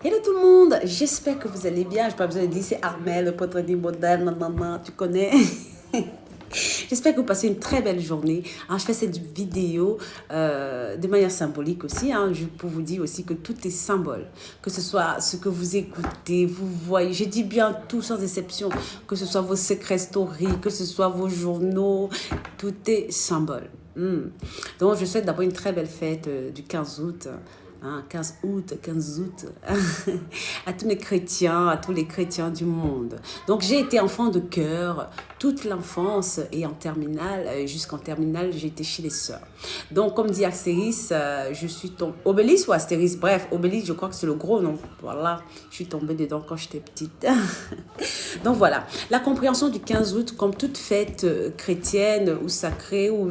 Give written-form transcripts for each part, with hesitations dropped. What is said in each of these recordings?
Hello tout le monde, j'espère que vous allez bien. Je n'ai pas besoin de dire c'est Armel, le poterie moderne, nanana, tu connais. J'espère que vous passez une très belle journée. Alors, je fais cette vidéo de manière symbolique aussi, pour vous dire aussi que tout est symbole. Que ce soit ce que vous écoutez, vous voyez, j'ai dit bien tout sans exception, que ce soit vos secret stories, que ce soit vos journaux, tout est symbole. Donc, je souhaite d'abord une très belle fête du 15 août. 15 août, 15 août, à tous les chrétiens, à tous les chrétiens du monde. Donc, j'ai été enfant de cœur toute l'enfance et en terminale, jusqu'en terminale, j'étais chez les sœurs. Donc, comme dit Astéris, je suis tombée, Obélix ou Astéris, bref, Obélix, je crois que c'est le gros nom. Voilà, je suis tombée dedans quand j'étais petite. Donc, voilà, la compréhension du 15 août, comme toute fête chrétienne ou sacrée ou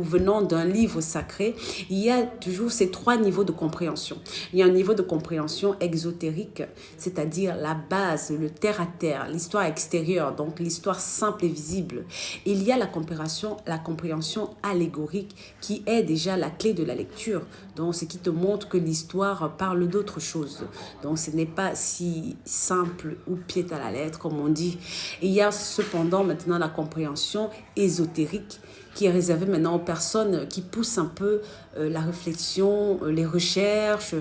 venant d'un livre sacré, il y a toujours ces trois niveaux de compréhension. Il y a un niveau de compréhension exotérique, c'est-à-dire la base, le terre-à-terre, l'histoire extérieure, donc l'histoire simple et visible. Il y a la compréhension allégorique qui est déjà la clé de la lecture, donc ce qui te montre que l'histoire parle d'autre chose. Donc ce n'est pas si simple ou pied à la lettre comme on dit. Et il y a cependant maintenant la compréhension ésotérique qui est réservé maintenant aux personnes qui poussent un peu la réflexion, les recherches.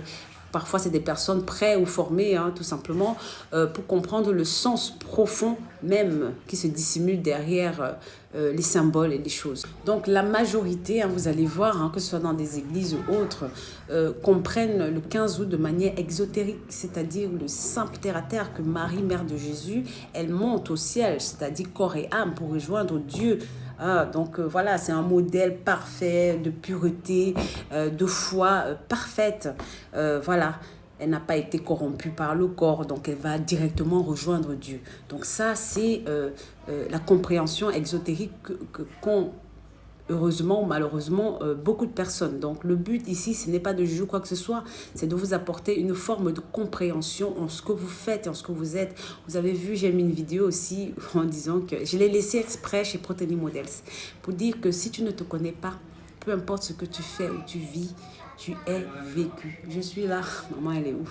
Parfois, c'est des personnes prêtes ou formées, tout simplement, pour comprendre le sens profond même qui se dissimule derrière les symboles et les choses. Donc, la majorité, vous allez voir, que ce soit dans des églises ou autres, comprennent le 15 août de manière exotérique, c'est-à-dire le simple terre-à-terre que Marie, mère de Jésus, elle monte au ciel, c'est-à-dire corps et âme pour rejoindre Dieu. Donc voilà, c'est un modèle parfait de pureté, de foi parfaite. Voilà, elle n'a pas été corrompue par le corps, donc elle va directement rejoindre Dieu. Donc ça, c'est la compréhension exotérique qu'ont heureusement ou malheureusement beaucoup de personnes. Donc le but ici, ce n'est pas de juger quoi que ce soit, c'est de vous apporter une forme de compréhension en ce que vous faites et en ce que vous êtes. Vous avez vu, j'ai mis une vidéo aussi en disant que je l'ai laissé exprès chez Proteni Models pour dire que si tu ne te connais pas, peu importe ce que tu fais ou tu vis, tu es vécu. Je suis là. Maman, elle est où?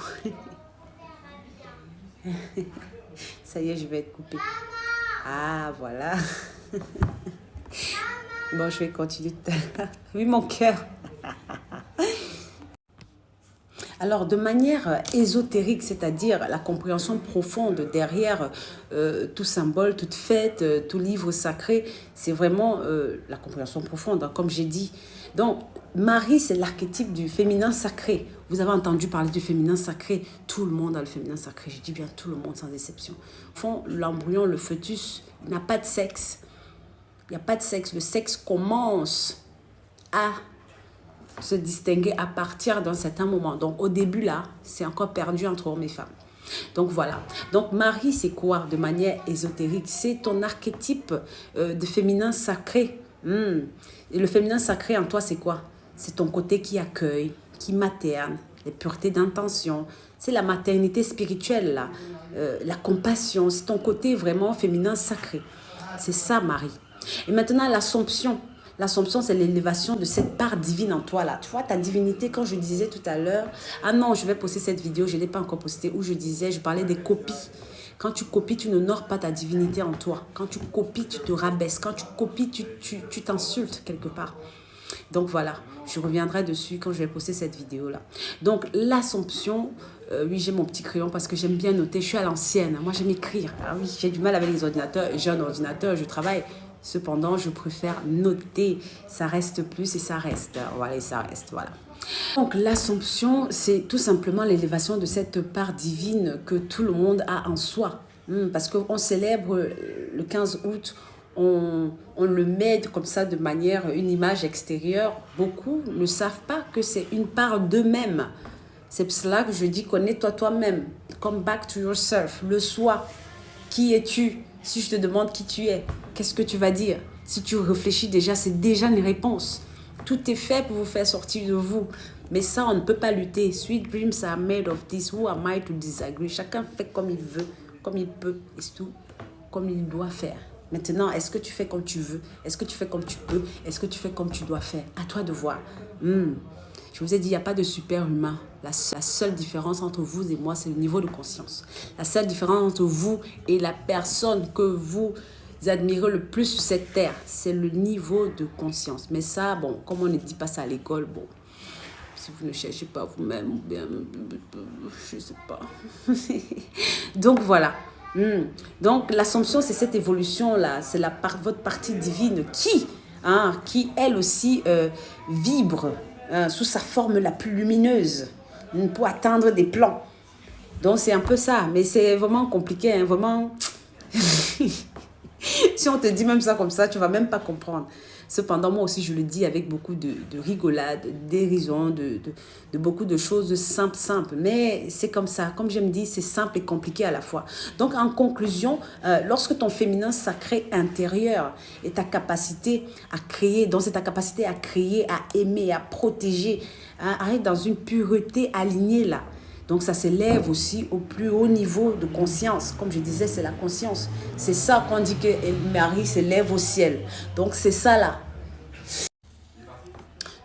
Ça y est, je vais être coupée. Ah, voilà. Bon, je vais continuer tout à l'heure. Oui, mon cœur. Alors, de manière ésotérique, c'est-à-dire la compréhension profonde derrière tout symbole, toute fête, tout livre sacré, c'est vraiment la compréhension profonde, comme j'ai dit. Donc, Marie, c'est l'archétype du féminin sacré. Vous avez entendu parler du féminin sacré. Tout le monde a le féminin sacré. Je dis bien tout le monde, sans exception. Au fond, l'embryon, le fœtus, il n'a pas de sexe. Il n'y a pas de sexe. Le sexe commence à se distinguer à partir d'un certain moment. Donc, au début, là, c'est encore perdu entre hommes et femmes. Donc, voilà. Donc, Marie, c'est quoi de manière ésotérique? C'est ton archétype de féminin sacré. Et le féminin sacré en toi, c'est quoi? C'est ton côté qui accueille, qui materne, les puretés d'intention. C'est la maternité spirituelle, là. La compassion. C'est ton côté vraiment féminin sacré. C'est ça, Marie. Et maintenant, l'Assomption. L'Assomption, c'est l'élévation de cette part divine en toi là. Tu vois, ta divinité, quand je disais tout à l'heure, ah non, je vais poster cette vidéo, je ne l'ai pas encore postée, où je parlais des copies. Quand tu copies, tu n'honores pas ta divinité en toi. Quand tu copies, tu te rabaisses. Quand tu copies, tu t'insultes quelque part. Donc voilà, je reviendrai dessus quand je vais poster cette vidéo-là. Donc l'Assomption, oui, j'ai mon petit crayon parce que j'aime bien noter. Je suis à l'ancienne. Moi, j'aime écrire. Ah oui, j'ai du mal avec les ordinateurs. J'ai un ordinateur, je travaille. Cependant, je préfère noter. Ça reste plus et ça reste. Voilà, et ça reste. Voilà. Donc, l'Assomption, c'est tout simplement l'élévation de cette part divine que tout le monde a en soi. Parce qu'on célèbre le 15 août, on le met comme ça de manière, une image extérieure. Beaucoup ne savent pas que c'est une part d'eux-mêmes. C'est pour cela que je dis, connais-toi toi-même. Come back to yourself. Le soi. Qui es-tu? Si je te demande qui tu es, qu'est-ce que tu vas dire? Si tu réfléchis déjà, c'est déjà une réponse. Tout est fait pour vous faire sortir de vous. Mais ça, on ne peut pas lutter. Sweet dreams are made of this. Who am I to disagree? Chacun fait comme il veut, comme il peut, et c'est tout, comme il doit faire. Maintenant, est-ce que tu fais comme tu veux? Est-ce que tu fais comme tu peux? Est-ce que tu fais comme tu dois faire? À toi de voir. Je vous ai dit, il n'y a pas de super-humain. La seule différence entre vous et moi, c'est le niveau de conscience. La seule différence entre vous et la personne que vous admirez le plus sur cette terre, c'est le niveau de conscience. Mais ça, bon, comme on ne dit pas ça à l'école, bon, si vous ne cherchez pas vous-même, ou bien, je ne sais pas. Donc, voilà. Donc, l'Assomption, c'est cette évolution-là. C'est votre partie divine qui elle aussi, vibre sous sa forme la plus lumineuse pour atteindre des plans. Donc, c'est un peu ça. Mais c'est vraiment compliqué, hein, vraiment. Si on te dit même ça comme ça, tu ne vas même pas comprendre. Cependant, moi aussi, je le dis avec beaucoup de rigolade, de dérision, de beaucoup de choses simples. Mais c'est comme ça. Comme je me dis, c'est simple et compliqué à la fois. Donc, en conclusion, lorsque ton féminin sacré intérieur et ta capacité à créer, donc c'est ta capacité à créer, à aimer, à protéger, arrive dans une pureté alignée là. Donc, ça s'élève aussi au plus haut niveau de conscience. Comme je disais, c'est la conscience. C'est ça qu'on dit que Marie s'élève au ciel. Donc, c'est ça là.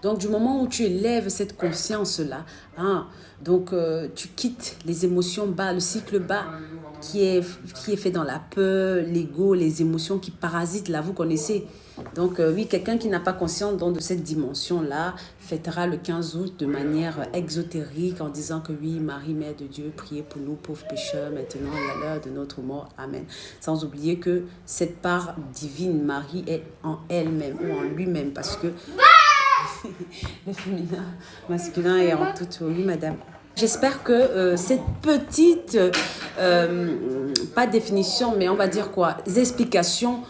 Donc, du moment où tu élèves cette conscience-là, donc tu quittes les émotions bas, le cycle bas qui est fait dans la peur, l'ego, les émotions qui parasitent là, vous connaissez. Donc, oui, quelqu'un qui n'a pas conscience donc, de cette dimension-là fêtera le 15 août de manière exotérique en disant que oui, Marie, Mère de Dieu, priez pour nous, pauvres pécheurs, maintenant et à l'heure de notre mort. Amen. Sans oublier que cette part divine, Marie, est en elle-même ou en lui-même parce que le féminin, masculin est en tout. Oui, madame. J'espère que cette petite, pas définition, mais on va dire quoi, les explications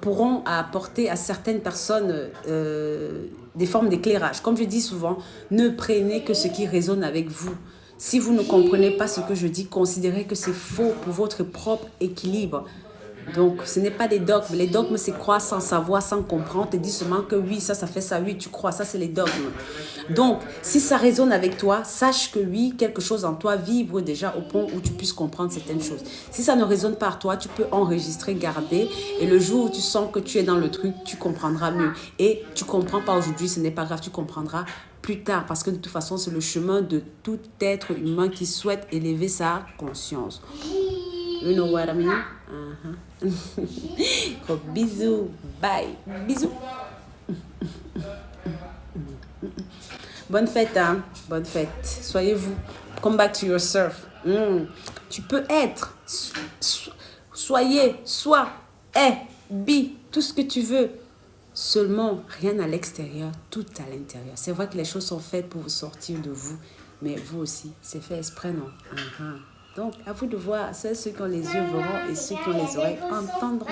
pourront apporter à certaines personnes des formes d'éclairage. Comme je dis souvent, ne prenez que ce qui résonne avec vous. Si vous ne comprenez pas ce que je dis, considérez que c'est faux pour votre propre équilibre. Donc, ce n'est pas des dogmes. Les dogmes, c'est croire sans savoir, sans comprendre. On te dit seulement que oui, ça fait ça. Oui, tu crois. Ça, c'est les dogmes. Donc, si ça résonne avec toi, sache que oui, quelque chose en toi vibre déjà au point où tu puisses comprendre certaines choses. Si ça ne résonne pas à toi, tu peux enregistrer, garder. Et le jour où tu sens que tu es dans le truc, tu comprendras mieux. Et tu comprends pas aujourd'hui, ce n'est pas grave, tu comprendras plus tard. Parce que de toute façon, c'est le chemin de tout être humain qui souhaite élever sa conscience. You know what I mean? Gros bisous. Bye. Bisous. Bonne fête, hein? Bonne fête. Soyez-vous. Come back to yourself. Tu peux être. Soyez. Sois. Be. Tout ce que tu veux. Seulement, rien à l'extérieur, tout à l'intérieur. C'est vrai que les choses sont faites pour vous sortir de vous. Mais vous aussi, c'est fait exprès, non? Donc, à vous de voir, ceux qui ont les yeux verront et ceux qui ont les oreilles entendront.